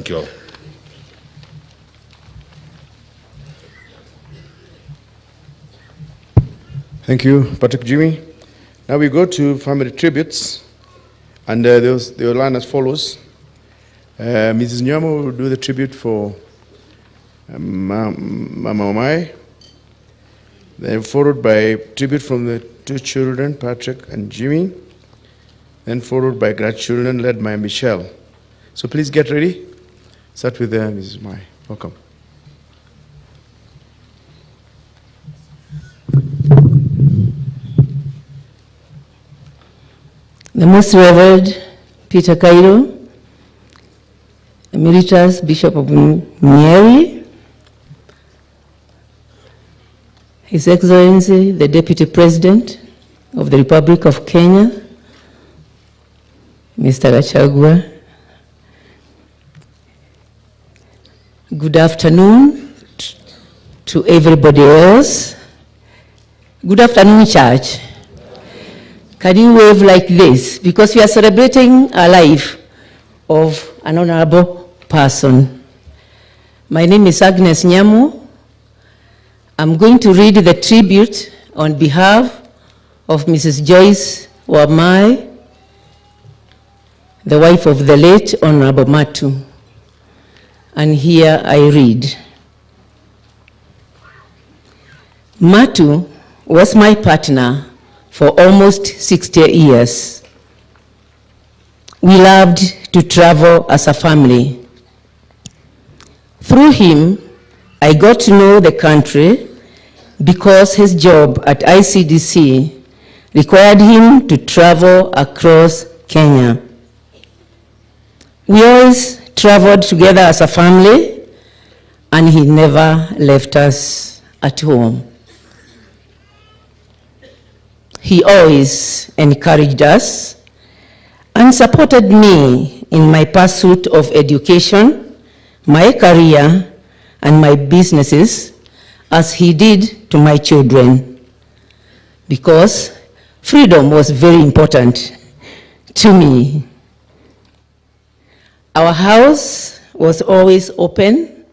Thank you all. Thank you, Patrick Jimmy. Now we go to family tributes, and they will line as follows. Mrs. Nyamo will do the tribute for Mama Wamae, then followed by tribute from the two children, Patrick and Jimmy, then followed by grandchildren led by Michelle. So please get ready. Start with Mrs. Wamae. Welcome. The Most Reverend Peter Cairo, Emeritus Bishop of Nyeri, His Excellency, the Deputy President of the Republic of Kenya, Mr. Gachagua. Good afternoon to everybody else. Good afternoon, church. Can you wave like this? Because we are celebrating a life of an honorable person. My name is Agnes Nyamu. I'm going to read the tribute on behalf of Mrs. Joyce Wamae, the wife of the late Honorable Matu. And here I read. Matu was my partner for almost 60 years. We loved to travel as a family. Through him, I got to know the country because his job at ICDC required him to travel across Kenya. We always traveled together as a family, and he never left us at home. He always encouraged us and supported me in my pursuit of education, my career, and my businesses, as he did to my children, because freedom was very important to me. Our house was always open,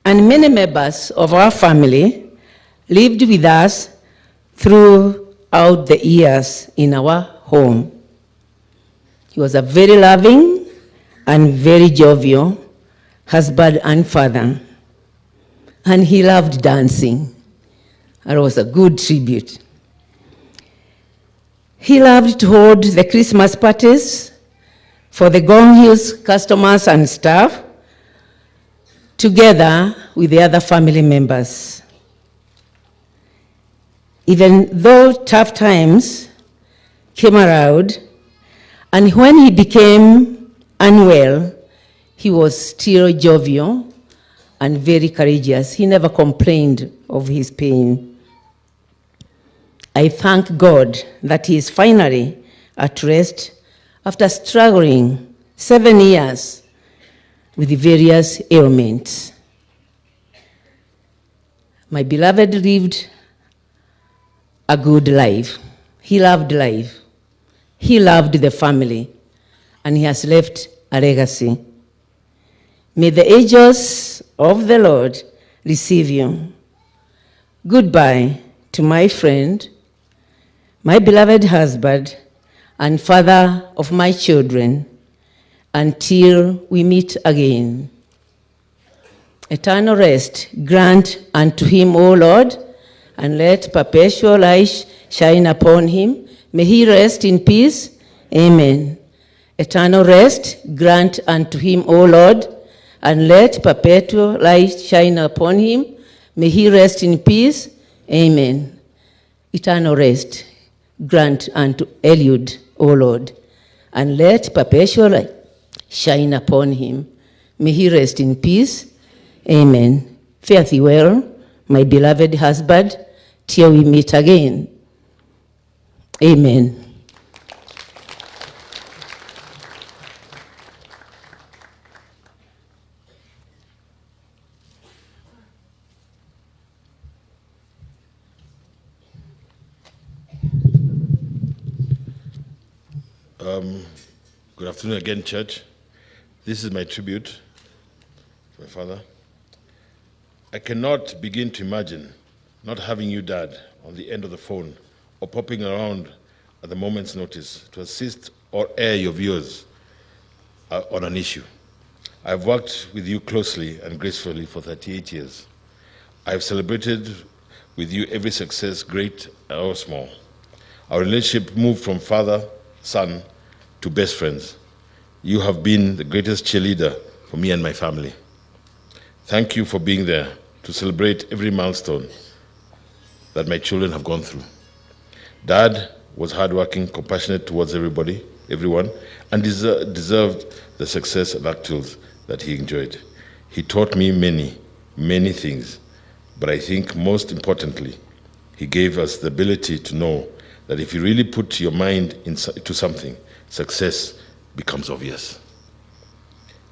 and many members of our family lived with us throughout the years in our home. He was a very loving and very jovial husband and father, and he loved dancing. It was a good tribute. He loved to hold the Christmas parties for the Gong Hills customers and staff, together with the other family members. Even though tough times came around, and when he became unwell, he was still jovial and very courageous. He never complained of his pain. I thank God that he is finally at rest after struggling 7 years with various ailments. My beloved lived a good life. He loved life. He loved the family, and he has left a legacy. May the angels of the Lord receive you. Goodbye to my friend, my beloved husband, and father of my children, until we meet again. Eternal rest grant unto him, O Lord, and let perpetual light shine upon him. May he rest in peace. Amen. Eternal rest grant unto him, O Lord, and let perpetual light shine upon him. May he rest in peace. Amen. Eternal rest grant unto Eliud, O Lord, and let perpetual light shine upon him. May he rest in peace. Amen. Fare thee well, my beloved husband, till we meet again. Amen. Good afternoon again, church. This is my tribute my father. I cannot begin to imagine not having you, Dad, on the end of the phone or popping around at the moment's notice to assist or air your views on an issue. I've worked with you closely and gracefully for 38 years. I've celebrated with you every success, great or small. Our relationship moved from father, son, to best friends. You have been the greatest cheerleader for me and my family. Thank you for being there to celebrate every milestone that my children have gone through. Dad was hardworking, compassionate towards everyone, and deserved the success and accolades that he enjoyed. He taught me many things, but I think most importantly, he gave us the ability to know that if you really put your mind into something, success becomes obvious.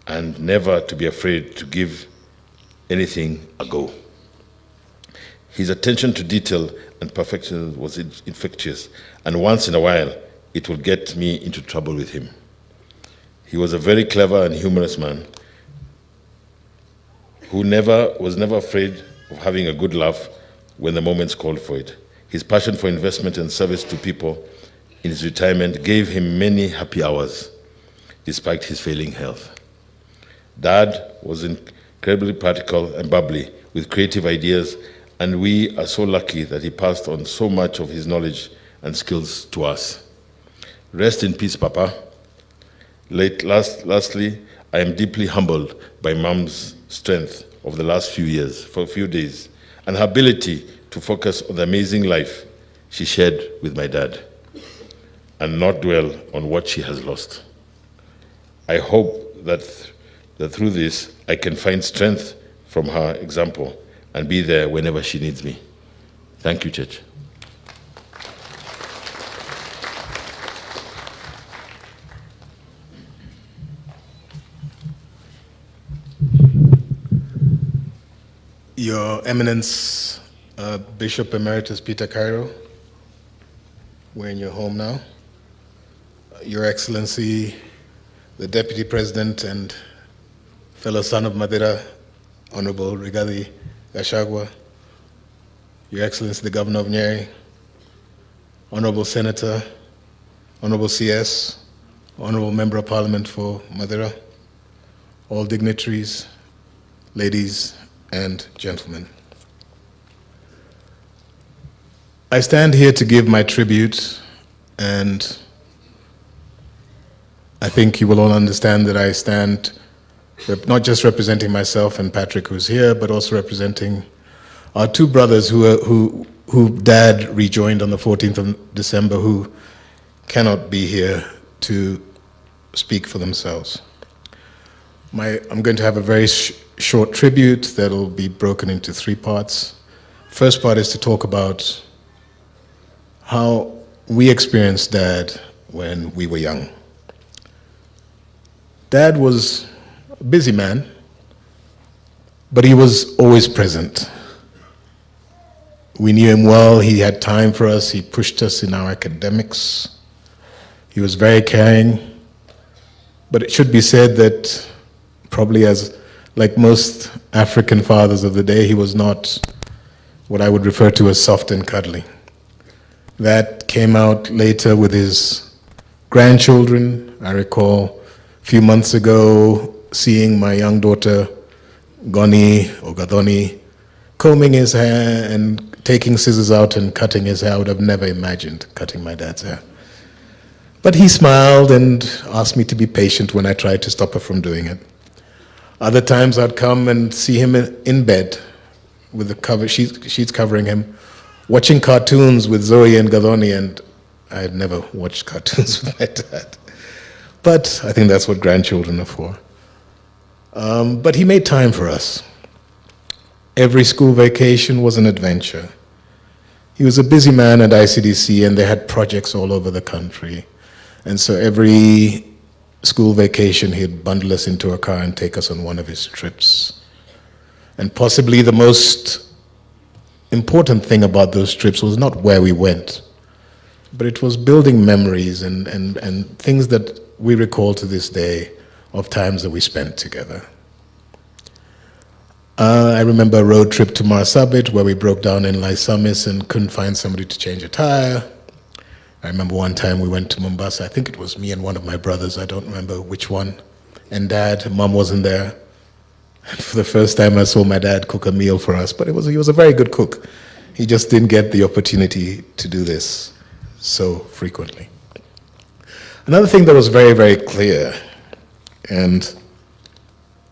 And never to be afraid to give anything a go. His attention to detail and perfection was infectious, and once in a while, it would get me into trouble with him. He was a very clever and humorous man who was never afraid of having a good laugh when the moments called for it. His passion for investment and service to people in his retirement gave him many happy hours, despite his failing health. Dad was incredibly practical and bubbly, with creative ideas, and we are so lucky that he passed on so much of his knowledge and skills to us. Rest in peace, Papa. Lastly, I am deeply humbled by Mom's strength over the last few years, for a few days, and her ability to focus on the amazing life she shared with my dad and not dwell on what she has lost. I hope that through this, I can find strength from her example and be there whenever she needs me. Thank you, Church. Your Eminence, Bishop Emeritus Peter Cairo, we're in your home now. Your Excellency, the Deputy President and fellow son of Madeira, Honorable Rigathi Gachagua, Your Excellency, the Governor of Nyeri, Honorable Senator, Honorable CS, Honorable Member of Parliament for Madeira, all dignitaries, ladies and gentlemen. I stand here to give my tribute, and I think you will all understand that I stand not just representing myself and Patrick, who's here, but also representing our two brothers who Dad rejoined on the 14th of December, who cannot be here to speak for themselves. I'm going to have a very short tribute that'll be broken into three parts. First part is to talk about how we experienced Dad when we were young. Dad was a busy man, but he was always present. We knew him well, he had time for us, he pushed us in our academics. He was very caring, but it should be said that probably like most African fathers of the day, he was not what I would refer to as soft and cuddly. That came out later with his grandchildren. I recall a few months ago seeing my young daughter, Goni or Gadoni, combing his hair and taking scissors out and cutting his hair. I would have never imagined cutting my dad's hair. But he smiled and asked me to be patient when I tried to stop her from doing it. Other times I'd come and see him in bed with the sheets covering him, watching cartoons with Zoe and Gadoni, and I had never watched cartoons with my dad. But I think that's what grandchildren are for. But he made time for us. Every school vacation was an adventure. He was a busy man at ICDC, and they had projects all over the country. And so every school vacation, he'd bundle us into a car and take us on one of his trips. And possibly the most important thing about those trips was not where we went, but it was building memories and things that we recall to this day of times that we spent together. I remember a road trip to Marsabit where we broke down in Lysamis and couldn't find somebody to change a tire. I remember one time we went to Mombasa. I think it was me and one of my brothers. I don't remember which one. And Dad, Mom wasn't there. And for the first time, I saw my dad cook a meal for us. But he was a very good cook. He just didn't get the opportunity to do this so frequently. Another thing that was very, very clear, and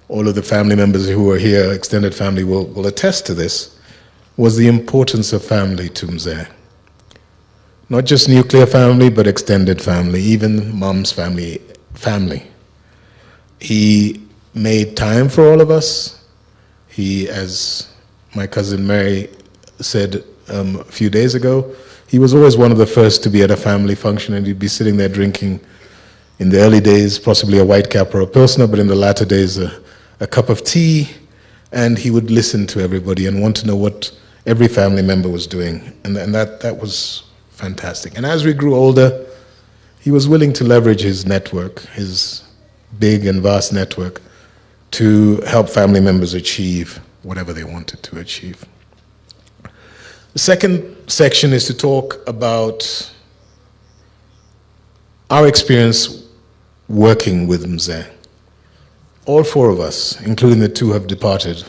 all of the family members who are here, extended family, will attest to this, was the importance of family to Mzee. Not just nuclear family, but extended family, even Mom's family. He made time for all of us. He, as my cousin Mary said a few days ago, he was always one of the first to be at a family function, and he'd be sitting there drinking, in the early days, possibly a white cap or a Pilsner, but in the latter days, a cup of tea, and he would listen to everybody and want to know what every family member was doing, and that was fantastic. And as we grew older, he was willing to leverage his network, his big and vast network, to help family members achieve whatever they wanted to achieve. The second section is to talk about our experience working with Mzee. All four of us, including the two who have departed,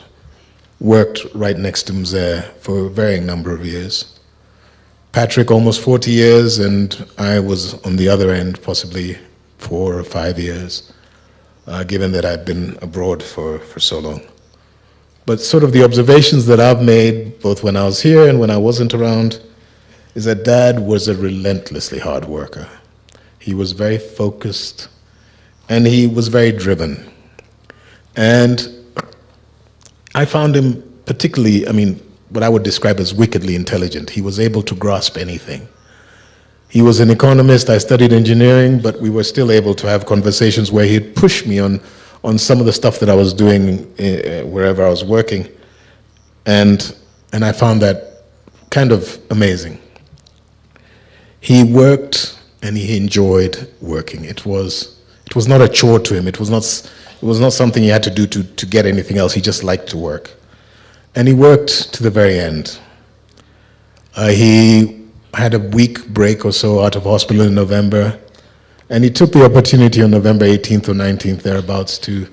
worked right next to Mzee for a varying number of years. Patrick, almost 40 years, and I was on the other end, possibly 4 or 5 years, given that I'd been abroad for so long. But sort of the observations that I've made, both when I was here and when I wasn't around, is that Dad was a relentlessly hard worker. He was very focused, and he was very driven. And I found him particularly, what I would describe as wickedly intelligent. He was able to grasp anything. He was an economist. I studied engineering, but we were still able to have conversations where he'd push me on some of the stuff that I was doing wherever I was working. And I found that kind of amazing. He worked and he enjoyed working. It was not a chore to him. It was not something he had to do to get anything else. He just liked to work. And he worked to the very end. He had a week break or so out of hospital in November, and he took the opportunity on November 18th or 19th, thereabouts, to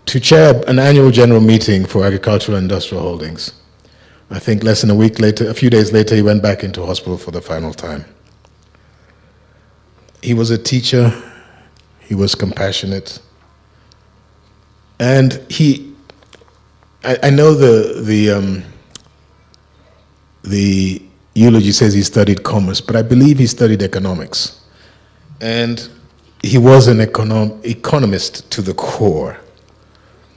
chair an annual general meeting for Agricultural and Industrial Holdings. I think less than a week later, a few days later, he went back into hospital for the final time. He was a teacher, he was compassionate, and I know the eulogy says he studied commerce, but I believe he studied economics. And he was an economist to the core,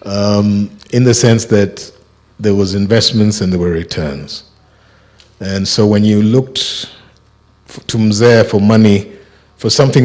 in the sense that there was investments and there were returns. And so when you looked to Mzee for money, for something